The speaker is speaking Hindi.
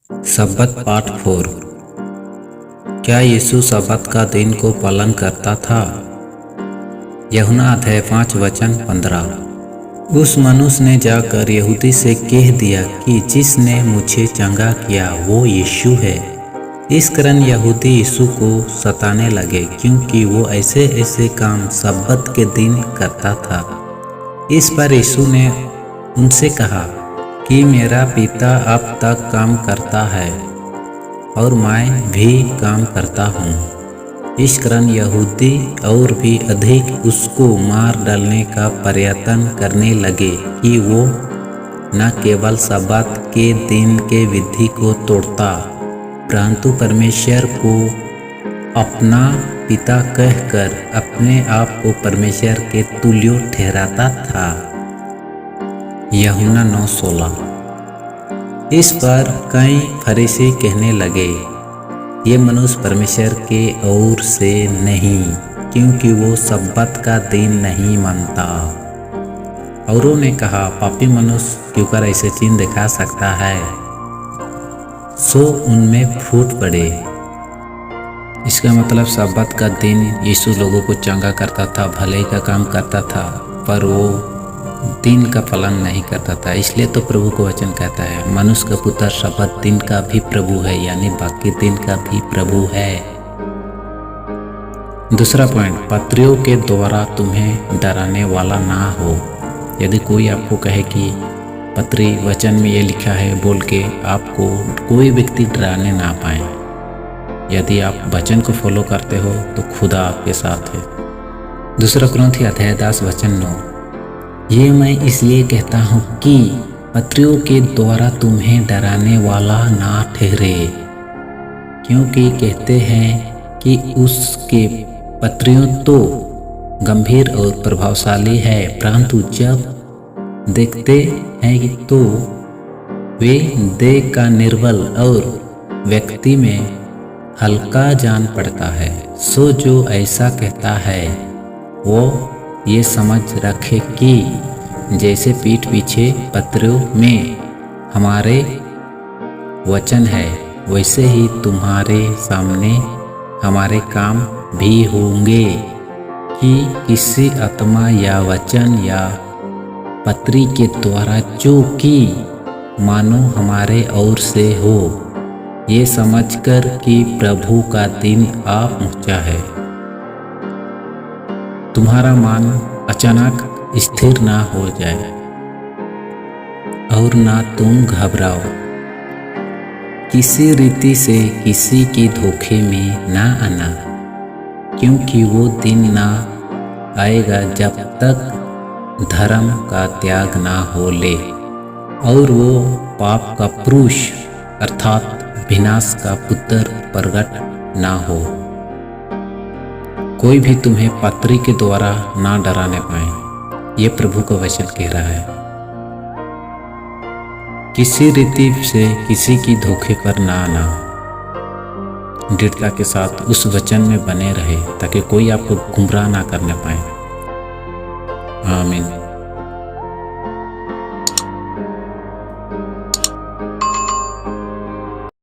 सब्बत पाठ 4। क्या यीशु सब्बत का दिन को पालन करता था? यूहन्ना अध्याय 5 वचन 15। उस मनुष्य ने जाकर यहूदी से कह दिया कि जिसने मुझे चंगा किया वो यीशु है। इस कारण यहूदी यीशु को सताने लगे क्योंकि वो ऐसे ऐसे काम सब्बत के दिन करता था। इस पर यीशु ने उनसे कहा कि मेरा पिता अब तक काम करता है और मैं भी काम करता हूँ। इस कारण यहूदी और भी अधिक उसको मार डालने का प्रयत्न करने लगे कि वो न केवल सब्बत के दिन के विधि को तोड़ता परंतु परमेश्वर को अपना पिता कहकर अपने आप को परमेश्वर के तुल्य ठहराता था। यूहन्ना 9:16। इस पर कई फरीसी कहने लगे, ये मनुष्य परमेश्वर के ओर से नहीं, क्योंकि वो सब्बत का दिन नहीं मानता। औरों ने कहा, पापी मनुष्य क्यों ऐसे चिन्ह दिखा सकता है? सो उनमें फूट पड़े। इसका मतलब सब्बत का दिन यीशु लोगों को चंगा करता था, भलाई का काम करता था, पर वो दिन का पालन नहीं करता था। इसलिए तो प्रभु को वचन कहता है, मनुष्य का पुत्र सब्बत दिन का भी प्रभु है, यानी बाकी दिन का भी प्रभु है। दूसरा पॉइंट, पत्रियों के द्वारा तुम्हें डराने वाला ना हो। यदि कोई आपको कहे कि पत्री वचन में ये लिखा है बोल के आपको कोई व्यक्ति डराने ना पाए। यदि आप वचन को फॉलो करते हो तो खुदा आपके साथ है। दूसरा कुरिन्थी अध्याय 10 वचन 9। ये मैं इसलिए कहता हूँ कि पत्रियों के द्वारा तुम्हें डराने वाला ना ठहरे, क्योंकि कहते हैं कि उसके पत्रियों तो गंभीर और प्रभावशाली है, परंतु जब देखते हैं कि तो वे देह का निर्बल और व्यक्ति में हल्का जान पड़ता है। सो जो ऐसा कहता है वो ये समझ रखे कि जैसे पीठ पीछे पत्रियों में हमारे वचन है, वैसे ही तुम्हारे सामने हमारे काम भी होंगे, कि किसी आत्मा या वचन या पत्री के द्वारा जो कि मानो हमारे ओर से हो, ये समझकर कि प्रभु का दिन आ पहुँचा है। तुम्हारा मन अचानक स्थिर ना हो जाए और ना तुम घबराओ। किसी रीति से किसी के धोखे में ना आना, क्योंकि वो दिन ना आएगा जब तक धर्म का त्याग ना हो ले और वो पाप का पुरुष अर्थात विनाश का पुत्र प्रगट ना हो। कोई भी तुम्हें पत्री के द्वारा ना डराने पाए, ये प्रभु का वचन कह रहा है। किसी रीति से किसी की धोखे पर ना आना, दृढ़ता के साथ उस वचन में बने रहे ताकि कोई आपको गुमराह ना करने पाए। आमीन।